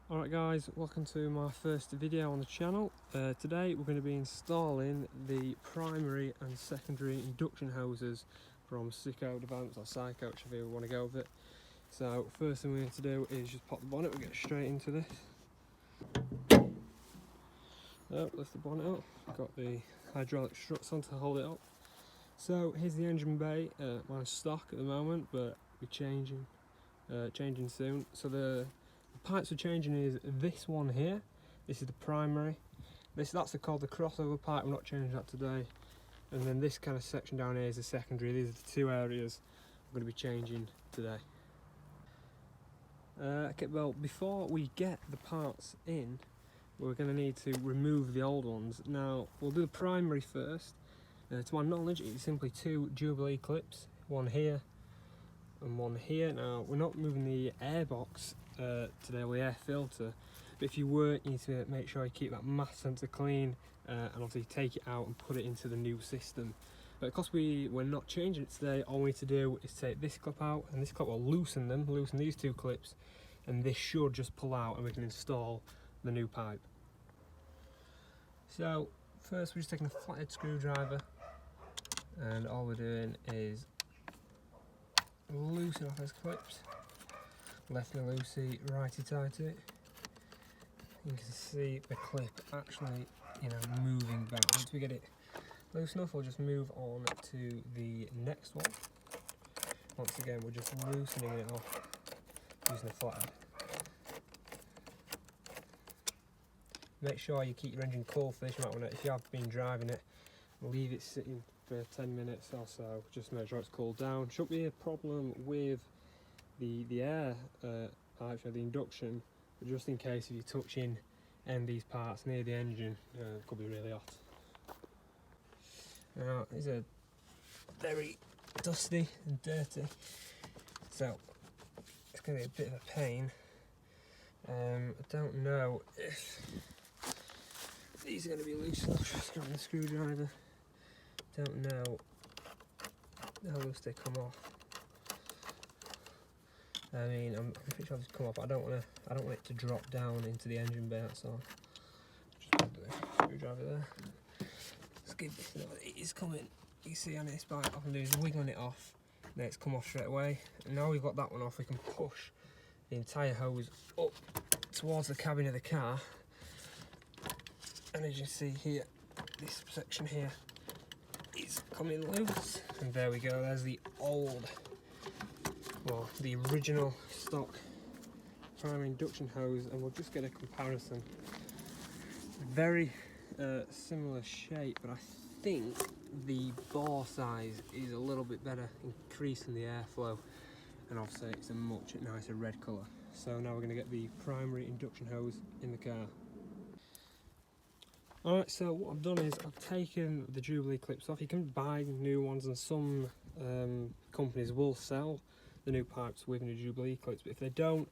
Alright guys, welcome to my first video on the channel. Today we're going to be installing the primary and secondary induction hoses from Sico developments, or Sico, whichever you want to go with it. So first thing we need to do is just pop the bonnet. We'll get straight into this. Lift the bonnet up. Got the hydraulic struts on to hold it up. So here's the engine bay. Mine's stock at the moment, but we're changing soon. So the pipes we're changing is this one here. This is the primary. That's called the crossover pipe. We're not changing that today. And then this kind of section down here is the secondary. These are the two areas we're going to be changing today. Okay, well, before we get the parts in, we're going to need to remove the old ones. Now we'll do the primary first. To my knowledge, it's simply two Jubilee clips, one here and one here. Now we're not moving the air box today, or the air filter, but if you were, you need to make sure you keep that mass sensor clean and obviously take it out and put it into the new system. But because we're not changing it today, all we need to do is take this clip out, and this clip will loosen these two clips, and this should just pull out and we can install the new pipe. So first we're just taking a flathead screwdriver, and all we're doing is loosen off those clips. Lefty loosey, righty tighty. You can see the clip actually, moving back. Once we get it loose enough, we'll just move on to the next one. Once again, we're just loosening it off using a flathead. Make sure you keep your engine cool for this. You might want to, if you have been driving it, leave it sitting for 10 minutes or so. Just make sure it's cooled down. Shouldn't be a problem with the air pipes or the induction, but just in case if you're touching any of these parts near the engine, it could be really hot. Now these are very dusty and dirty, so it's going to be a bit of a pain. I don't know if these are going to be loose enough. Just grabbing the screwdriver. Don't know how loose they come off. I mean, I'm pretty sure they've come off. I don't want it to drop down into the engine bay. That's all. Just put the screwdriver there. Let's give this. It is coming. You can see on this bike, all I can do is wiggling it off. Then it's come off straight away. And now we've got that one off, we can push the entire hose up towards the cabin of the car. And as you can see here, this section here is coming loose. And there we go. There's the the original stock primary induction hose, and we'll just get a comparison. Very similar shape, but I think the bore size is a little bit better, increasing the airflow, and obviously it's a much nicer red colour. So now we're going to get the primary induction hose in the car. Alright, so what I've done is I've taken the Jubilee clips off. You can buy new ones, and some companies will sell the new pipes with new Jubilee clips, but if they don't,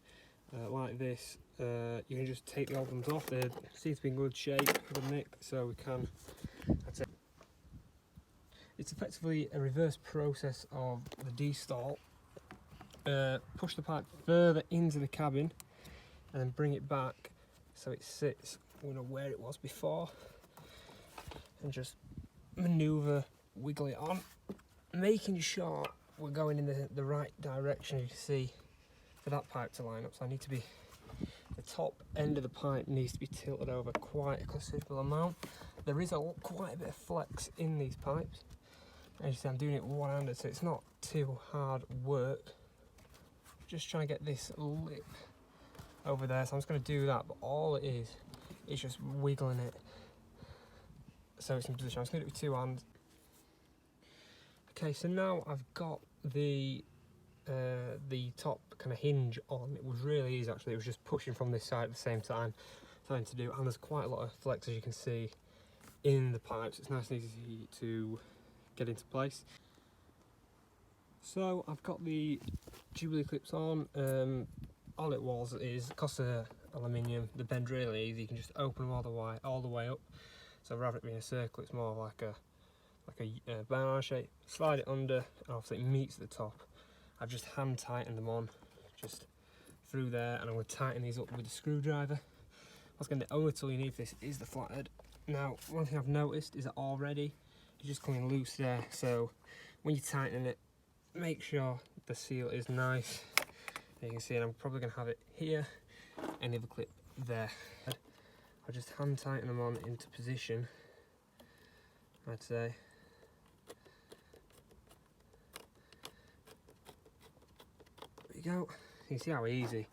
like this, you can just take the old ones off. They seem to be in good shape, good nick, so we can. It's effectively a reverse process of the de-stall. Push the pipe further into the cabin and then bring it back so it sits where it was before, and just manoeuvre, wiggle it on, making sure we're going in the right direction. You can see for that pipe to line up, so the top end of the pipe needs to be tilted over quite a considerable amount. There is quite a bit of flex in these pipes. As you see, I'm doing it one-handed, so it's not too hard work. Just trying to get this lip over there, so I'm just going to do that, but all it is just wiggling it so it's in position. I'm just going to do it with two hands. Okay, so now I've got the top kind of hinge on. It was really easy actually. It was just pushing from this side at the same time, trying to do, and there's quite a lot of flex, as you can see, in the pipes. It's nice and easy to get into place. So I've got the Jubilee clips on. All it was is, because of aluminium, they bend really easy. You can just open them all the way up. So rather than being a circle, it's more like like a banana shape, slide it under, and obviously it meets the top. I've just hand tightened them on, just through there, and I'm going to tighten these up with a screwdriver. Once again, the only tool you need for this is the flathead. Now, one thing I've noticed is that already it's just coming loose there, so when you're tightening it, make sure the seal is nice. You can see, and I'm probably going to have it here and the other clip there. I'll just hand tighten them on into position, I'd say. There you go. You can see how easy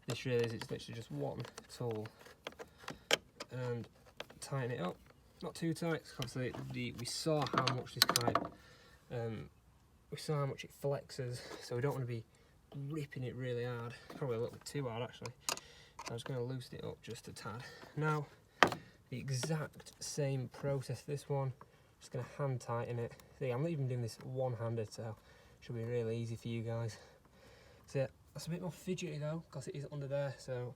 this really is. It's literally just one tool and tighten it up. Not too tight, because obviously we saw how much this pipe, we saw how much it flexes, so we don't want to be ripping it really hard. Probably a little bit too hard actually. I'm just going to loosen it up just a tad. Now, the exact same process. This one, just going to hand tighten it. See, I'm not even doing this one-handed, so it should be really easy for you guys. So yeah, that's a bit more fidgety though, because it is under there. So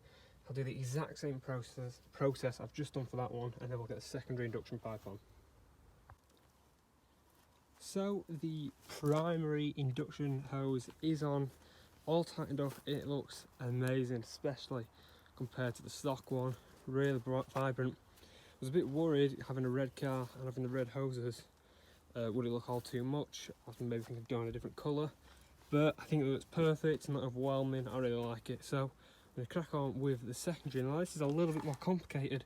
I'll do the exact same process I've just done for that one, and then we'll get the secondary induction pipe on. So the primary induction hose is on, all tightened up. It looks amazing, especially compared to the stock one. Really bright, vibrant. I was a bit worried having a red car and having the red hoses. Would it look all too much? I was maybe thinking of going a different colour, but I think it looks perfect, not overwhelming. I really like it. So I'm going to crack on with the secondary. Now this is a little bit more complicated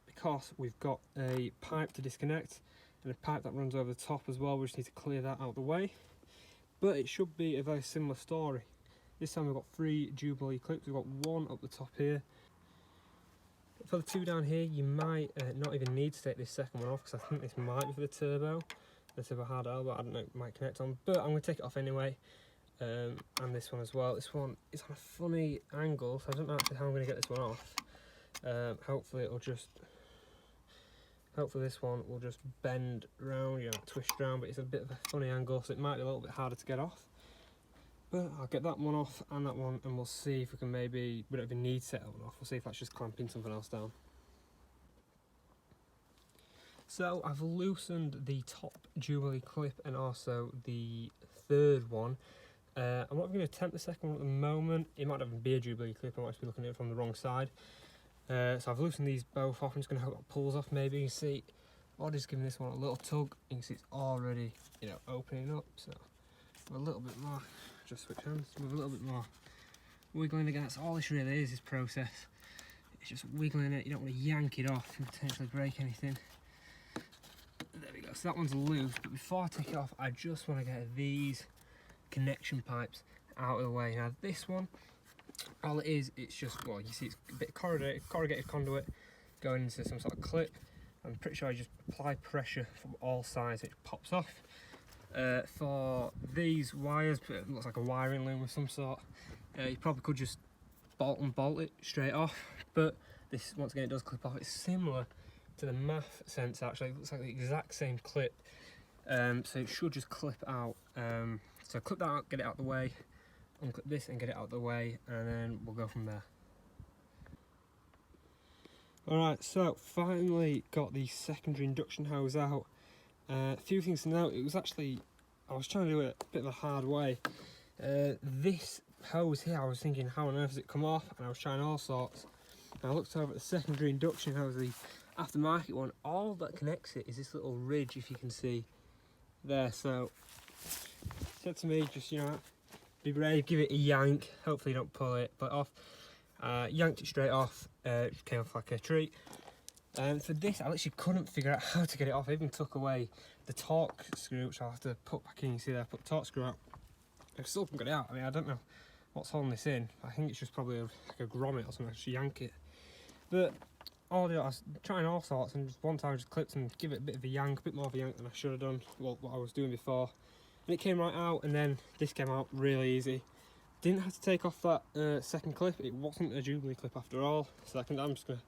because we've got a pipe to disconnect and a pipe that runs over the top as well. We just need to clear that out of the way, but it should be a very similar story. This time we've got 3 Jubilee clips. We've got one up the top here. For the 2 down here, you might not even need to take this second one off, because I think this might be for the turbo hard elbow. I don't know, it might connect on, but I'm going to take it off anyway. And this one as well. This one is on a funny angle, so I don't know actually how I'm going to get this one off. Hopefully this one will just bend round, twist round, but it's a bit of a funny angle, so it might be a little bit harder to get off. But I'll get that one off and that one, and we'll see if we can we don't even need to set that one off. We'll see if that's just clamping something else down. So I've loosened the top Jubilee clip and also the 3rd one. I'm not going to attempt the second one at the moment. It might even be a Jubilee clip. I might just be looking at it from the wrong side. So I've loosened these both off. I'm just going to hope that pulls off. Maybe you can see, I'll just give this one a little tug. You can see it's already, opening up. So a little bit more. Just switch hands with a little bit more wiggling again. That's all this really is, this process. It's just wiggling it. You don't want to yank it off and potentially break anything. There we go. So that one's loose, but before I take it off, I just want to get these connection pipes out of the way. Now this one, all it is, it's just, well, you see it's a bit of corrugated conduit going into some sort of clip. I'm pretty sure I just apply pressure from all sides, it pops off. For these wires, it looks like a wiring loom of some sort. You probably could just bolt it straight off, but this, once again, it does clip off. It's similar to the MAF sensor actually. It looks like the exact same clip, so it should just clip out. So clip that out, get it out of the way, unclip this and get it out of the way, and then we'll go from there. Alright, so finally got the secondary induction hose out. A few things to note. It was actually, I was trying to do it a bit of a hard way. This hose here, I was thinking, how on earth does it come off? And I was trying all sorts. And I looked over at the secondary induction hose, the aftermarket one. All that connects it is this little ridge, if you can see there. So said to me, just be brave, give it a yank. Hopefully you don't pull it off. Yanked it straight off. It came off like a treat. For this, I literally couldn't figure out how to get it off. I even took away the torque screw, which I'll have to put back in. You see there, I put the torque screw out. I still haven't got it out. I mean, I don't know what's holding this in. I think it's just probably like a grommet or something. I just yank it. But all I was trying all sorts, and just one time I just clipped and give it a bit of a yank, a bit more of a yank than I should have done, what I was doing before. And it came right out, and then this came out really easy. Didn't have to take off that second clip. It wasn't a Jubilee clip after all. So I'm just gonna.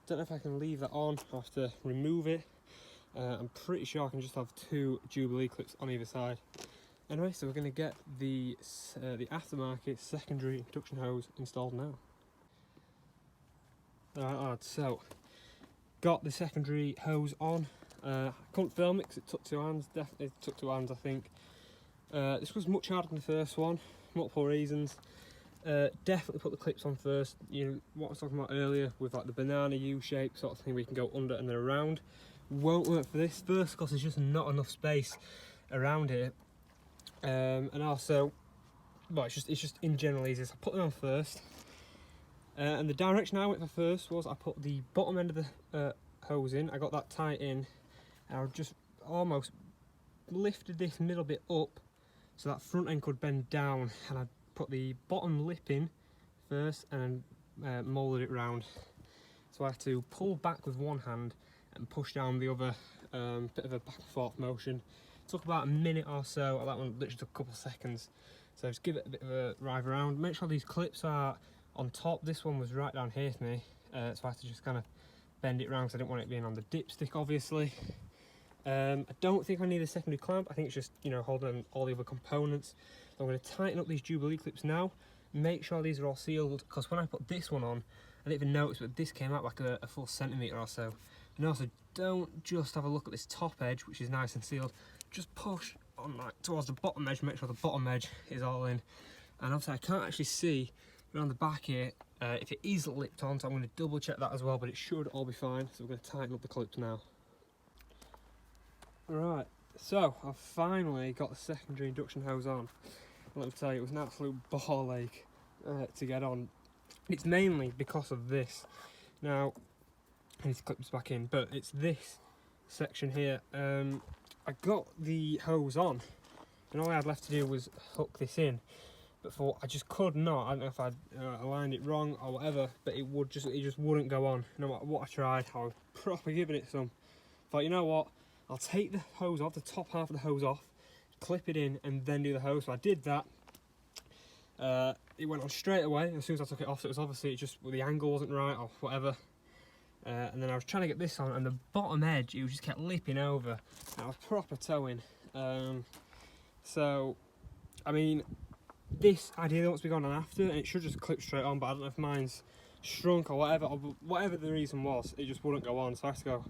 Don't know if I can leave that on. I'll have to remove it. I'm pretty sure I can just have 2 Jubilee clips on either side. Anyway, so we're going to get the aftermarket secondary induction hose installed now. Alright, so got the secondary hose on. I couldn't film it because it took 2 hands, definitely took 2 hands I think. This was much harder than the first one, multiple reasons. Definitely put the clips on first, you know, what I was talking about earlier with like the banana U-shape sort of thing where you can go under and then around. Won't work for this first because there's just not enough space around here. And also, well, it's just in general easier. So I put them on first. And the direction I went for first was I put the bottom end of the hose in, I got that tight in, and I just almost lifted this middle bit up so that front end could bend down, and I put the bottom lip in first and then moulded it round. So I have to pull back with one hand and push down the other, bit of a back and forth motion. It took about a minute or so, that one literally took a couple of seconds. So just give it a bit of a drive around, make sure these clips are on top. This one was right down here to me, so I had to just kind of bend it around because I didn't want it being on the dipstick obviously. I don't think I need a secondary clamp, I think it's just, you know, holding all the other components. So I'm going to tighten up these Jubilee clips now, make sure these are all sealed, because when I put this one on, I didn't even notice, but this came out like a full centimetre or so. And also, don't just have a look at this top edge, which is nice and sealed, just push on like towards the bottom edge, make sure the bottom edge is all in. And obviously I can't actually see around the back here if it is lipped on, so I'm going to double check that as well, but it should all be fine. So we're going to tighten up the clips now. Right, so I've finally got the secondary induction hose on. Let me tell you, it was an absolute ball ache to get on. It's mainly because of this. Now, I need to clip this back in, but it's this section here. I got the hose on, and all I had left to do was hook this in. But I just could not. I don't know if I'd aligned it wrong or whatever, but it just wouldn't go on. No matter what I tried, I was proper giving it some. Thought, you know what? I'll take the hose off, the top half of the hose off, clip it in, and then do the hose. So I did that. It went on straight away as soon as I took it off. So it was obviously just the angle wasn't right or whatever. And then I was trying to get this on, and the bottom edge, it just kept lipping over. And I was proper towing. So, I mean, this ideally wants to be gone on after, and it should just clip straight on, but I don't know if mine's shrunk or whatever the reason was, it just wouldn't go on. So I have to go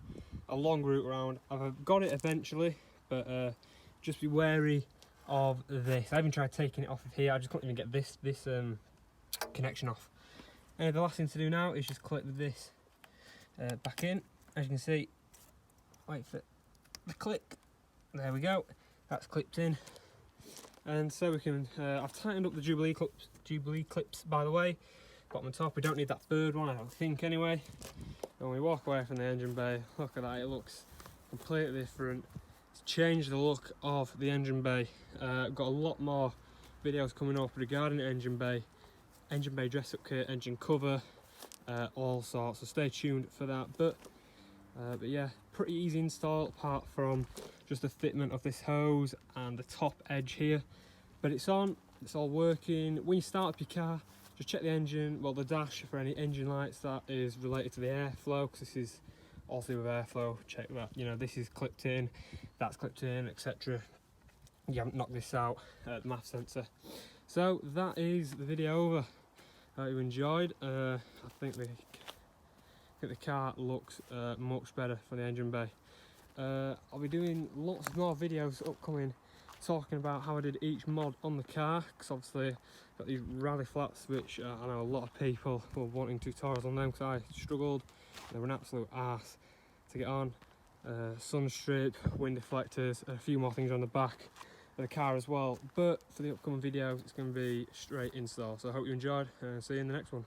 a long route around. I've got it eventually, but just be wary of this. I even tried taking it off of here, I just couldn't even get this connection off. The last thing to do now is just clip this back in. As you can see, wait for the click, there we go, that's clipped in. And so we can, I've tightened up the Jubilee clips by the way, bottom and top. We don't need that third one, I don't think anyway. And when we walk away from the engine bay, look at that, it looks completely different. It's changed the look of the engine bay. I've got a lot more videos coming up regarding the engine bay dress up kit, engine cover, all sorts, so stay tuned for that. But yeah, pretty easy install apart from just the fitment of this hose and the top edge here. But it's on, it's all working. When you start up your car, just check the engine, well the dash for any engine lights that is related to the airflow, because this is all to do with airflow. Check that, you know, this is clipped in, that's clipped in, etc. You haven't knocked this out, the MAF sensor. So that is the video over. I hope you enjoyed. I think the car looks much better for the engine bay. I'll be doing lots more videos upcoming talking about how I did each mod on the car, because obviously I've got these rally flats which I know a lot of people were wanting tutorials on them because I struggled. They were an absolute arse to get on. Sun strip, wind deflectors, and a few more things on the back of the car as well. But for the upcoming videos it's going to be straight install, so I hope you enjoyed and see you in the next one.